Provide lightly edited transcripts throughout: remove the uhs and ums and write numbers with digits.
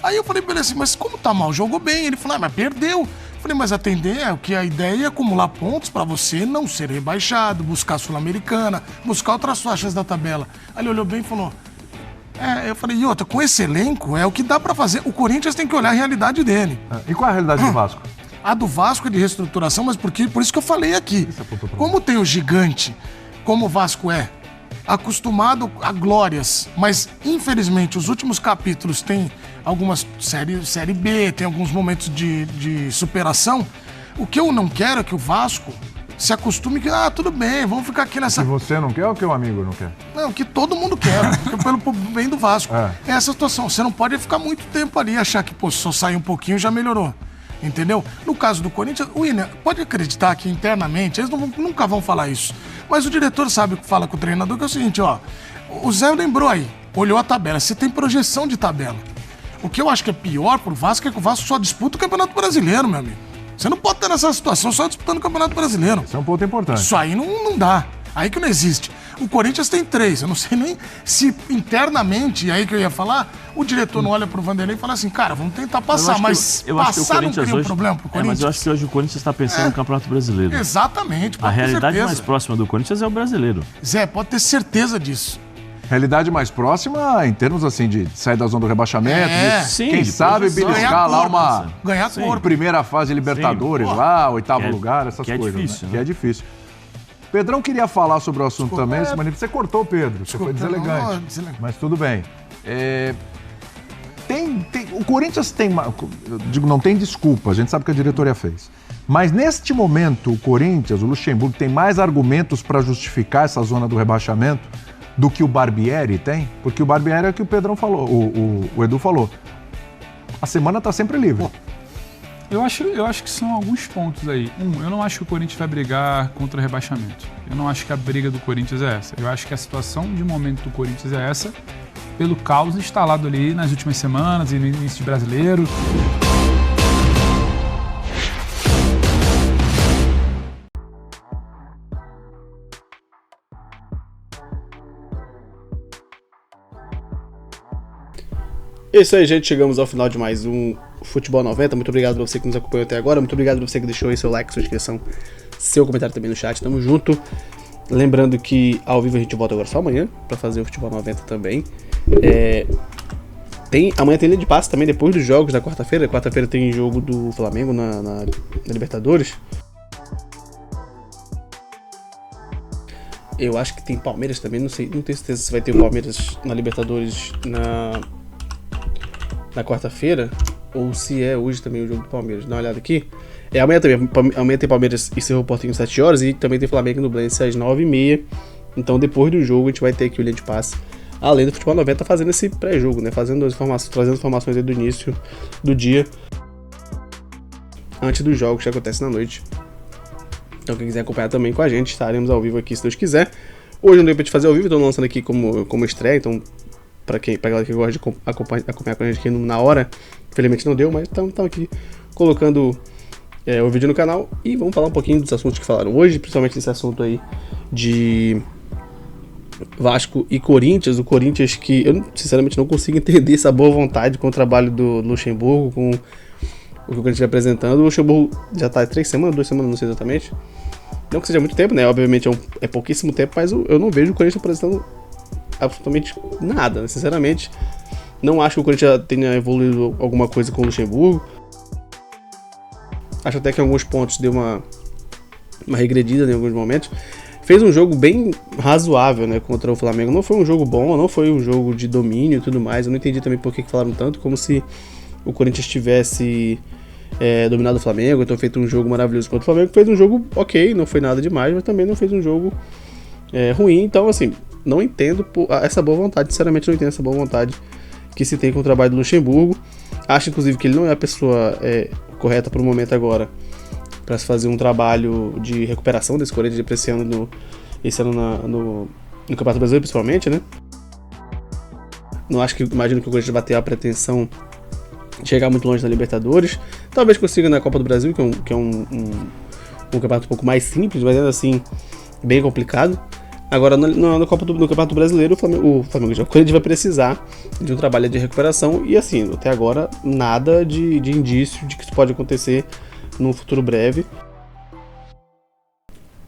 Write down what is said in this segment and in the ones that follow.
Aí eu falei pra ele assim, mas como tá mal? Jogou bem. Ele falou, mas perdeu. Eu falei, mas a ideia é acumular pontos pra você não ser rebaixado, buscar a Sul-Americana, buscar outras faixas da tabela. Aí ele olhou bem e falou, eu falei, e outra, com esse elenco é o que dá pra fazer. O Corinthians tem que olhar a realidade dele. E qual é a realidade do Vasco? A do Vasco é de reestruturação, mas por isso que eu falei aqui. Como tem o gigante, como o Vasco é, acostumado a glórias, mas infelizmente os últimos capítulos tem algumas série B, tem alguns momentos de superação. O que eu não quero é que o Vasco se acostume que, tudo bem, vamos ficar aqui nessa... Se você não quer ou que o amigo não quer? Não, que todo mundo quer, pelo bem do Vasco. É essa situação, você não pode ficar muito tempo ali e achar que, só sair um pouquinho já melhorou. Entendeu? No caso do Corinthians, o Willian, pode acreditar que internamente, eles nunca vão falar isso. Mas o diretor sabe que fala com o treinador, que é o seguinte, o Zé lembrou aí, olhou a tabela, você tem projeção de tabela. O que eu acho que é pior pro Vasco é que o Vasco só disputa o Campeonato Brasileiro, meu amigo. Você não pode ter nessa situação só disputando o Campeonato Brasileiro. Isso é um ponto importante. Isso aí não dá. Aí que não existe. O Corinthians tem 3. Eu não sei nem se internamente, e aí que eu ia falar, o diretor não olha pro Vanderlei e fala assim, cara, vamos tentar passar, mas passar não cria um problema pro Corinthians. Mas eu acho que hoje o Corinthians está pensando no Campeonato Brasileiro. Exatamente. A realidade mais próxima do Corinthians é o brasileiro. Zé, pode ter certeza disso. Realidade mais próxima em termos assim de sair da zona do rebaixamento, quem sabe beliscar lá uma primeira fase de Libertadores, lá, 8º lugar, essas coisas. É difícil, né? Que é difícil. Pedrão queria falar sobre o assunto também, mas você cortou, Pedro. Você foi deselegante. Mas tudo bem. O Corinthians tem... Eu digo, não tem desculpa, a gente sabe que a diretoria fez. Mas neste momento, o Corinthians, o Luxemburgo, tem mais argumentos para justificar essa zona do rebaixamento do que o Barbieri tem? Porque o Barbieri é o que o Pedrão falou, o Edu falou. A semana está sempre livre. Eu acho que são alguns pontos aí. Eu não acho que o Corinthians vai brigar contra o rebaixamento. Eu não acho que a briga do Corinthians é essa. Eu acho que a situação de momento do Corinthians é essa, pelo caos instalado ali nas últimas semanas e no início de Brasileiro. É isso aí, gente. Chegamos ao final de mais um Futebol 90. Muito obrigado pra você que nos acompanhou até agora. Muito obrigado pra você que deixou aí seu like, sua inscrição, seu comentário também no chat. Tamo junto. Lembrando que ao vivo a gente volta agora só amanhã pra fazer o Futebol 90 também. Amanhã tem linha de passe também, depois dos jogos da quarta-feira. Quarta-feira tem jogo do Flamengo na Libertadores. Eu acho que tem Palmeiras também, não tenho certeza se vai ter o Palmeiras na Libertadores na quarta-feira, ou se é hoje também o jogo do Palmeiras. Dá uma olhada aqui. Amanhã tem Palmeiras e Cerro Porteño às 7 horas e também tem Flamengo no Nublense às 9h30. Então depois do jogo a gente vai ter aqui o linha de passe. Além do Futebol 90 fazendo esse pré-jogo, né? Trazendo informações aí do início do dia, antes dos jogos que acontecem na noite. Então quem quiser acompanhar também com a gente, estaremos ao vivo aqui se Deus quiser. Hoje não deu pra te fazer ao vivo, estou lançando aqui como estreia, então pra galera que gosta de acompanhar com a gente aqui na hora, infelizmente não deu, mas estamos aqui colocando o vídeo no canal e vamos falar um pouquinho dos assuntos que falaram hoje, principalmente esse assunto aí de Vasco e Corinthians. O Corinthians que eu sinceramente não consigo entender essa boa vontade com o trabalho do Luxemburgo, com o que o Corinthians vem apresentando. O Luxemburgo já tá há 2 semanas, não sei exatamente. Não que seja muito tempo, né? Obviamente é pouquíssimo tempo, mas eu não vejo o Corinthians apresentando absolutamente nada, né? Sinceramente. Não acho que o Corinthians tenha evoluído alguma coisa com o Luxemburgo. Acho até que em alguns pontos deu uma regredida em alguns momentos. Fez um jogo bem razoável, né, contra o Flamengo. Não foi um jogo bom, não foi um jogo de domínio e tudo mais. Eu não entendi também por que falaram tanto, como se o Corinthians tivesse dominado o Flamengo, então feito um jogo maravilhoso contra o Flamengo. Fez um jogo ok, não foi nada demais, mas também não fez um jogo ruim. Então, assim, não entendo essa boa vontade. Sinceramente, não entendo essa boa vontade que se tem com o trabalho do Luxemburgo. Acho, inclusive, que ele não é a pessoa correta para o momento agora para se fazer um trabalho de recuperação desse Corinthians esse ano no Campeonato Brasileiro, principalmente, né? Imagino que o Corinthians vai ter a pretensão de chegar muito longe na Libertadores. Talvez consiga na Copa do Brasil, que é um campeonato um pouco mais simples, mas ainda assim bem complicado. Agora, no Campeonato Brasileiro, o Corinthians vai precisar de um trabalho de recuperação e, assim, até agora, nada de indício de que isso pode acontecer num futuro breve.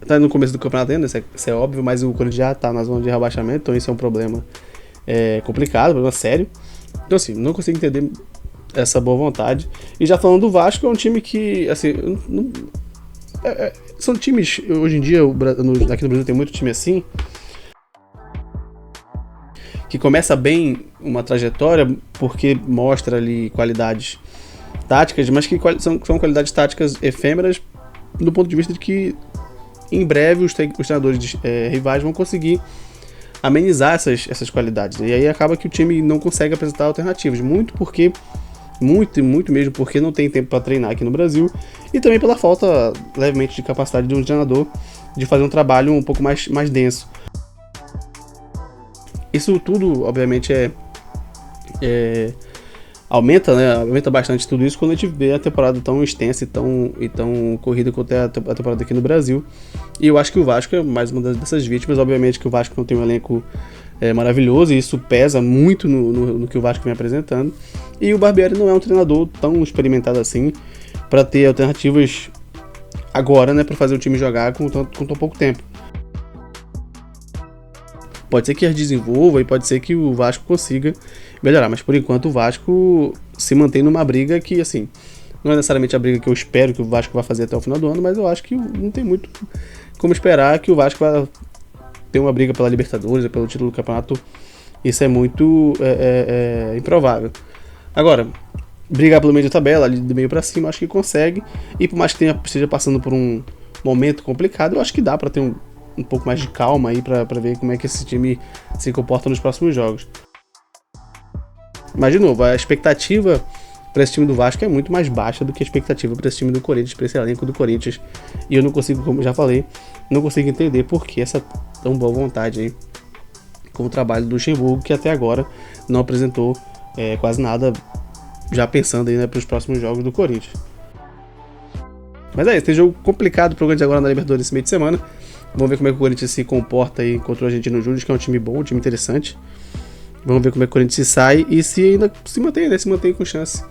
Tá no começo do campeonato ainda, isso é óbvio, mas o Corinthians já tá na zona de rebaixamento, então isso é um problema complicado, um problema sério. Então, assim, não consigo entender essa boa vontade. E já falando do Vasco, é um time que, assim, são times, hoje em dia, aqui no Brasil tem muito time assim, que começa bem uma trajetória porque mostra ali qualidades táticas, mas que são qualidades táticas efêmeras do ponto de vista de que em breve os treinadores rivais vão conseguir amenizar essas qualidades. E aí acaba que o time não consegue apresentar alternativas, muito mesmo porque não tem tempo para treinar aqui no Brasil e também pela falta levemente de capacidade de um treinador de fazer um trabalho um pouco mais denso. Isso tudo, obviamente, aumenta bastante tudo isso quando a gente vê a temporada tão extensa e tão corrida quanto é a temporada aqui no Brasil. E eu acho que o Vasco é mais uma dessas vítimas. Obviamente que o Vasco não tem um elenco maravilhoso, e isso pesa muito no que o Vasco vem apresentando. E o Barbieri não é um treinador tão experimentado assim para ter alternativas agora, né, para fazer o time jogar com tão pouco tempo. Pode ser que as desenvolva e pode ser que o Vasco consiga melhorar, mas por enquanto o Vasco se mantém numa briga que, assim, não é necessariamente a briga que eu espero que o Vasco vai fazer até o final do ano, mas eu acho que não tem muito como esperar que o Vasco vai ter uma briga pela Libertadores, pelo título do campeonato. Isso é muito improvável. Agora, brigar pelo meio da tabela, ali do meio pra cima, acho que consegue, e por mais que esteja passando por um momento complicado, eu acho que dá pra ter um pouco mais de calma aí pra ver como é que esse time se comporta nos próximos jogos. Mas, de novo, a expectativa para esse time do Vasco é muito mais baixa do que a expectativa para esse time do Corinthians, para esse elenco do Corinthians. E eu não consigo, como eu já falei, não consigo entender por que essa tão boa vontade aí com o trabalho do Luxemburgo, que até agora não apresentou quase nada, já pensando aí, né, para os próximos jogos do Corinthians. Mas é isso, tem jogo complicado para o Corinthians agora na Libertadores esse meio de semana. Vamos ver como é que o Corinthians se comporta aí contra o Argentino Júnior, que é um time bom, um time interessante. Vamos ver como é que o Corinthians se sai e se ainda se mantém com chance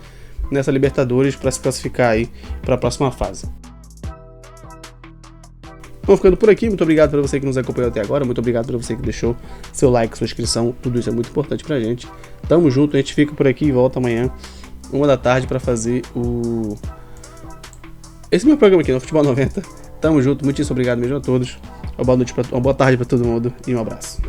nessa Libertadores para se classificar aí para a próxima fase. Vamos ficando por aqui. Muito obrigado para você que nos acompanhou até agora. Muito obrigado para você que deixou seu like, sua inscrição. Tudo isso é muito importante pra gente. Tamo junto, a gente fica por aqui e volta amanhã, 1 da tarde, para fazer esse meu programa aqui no Futebol 90. Tamo junto, muitíssimo obrigado mesmo a todos. Uma boa noite, uma boa tarde para todo mundo e um abraço.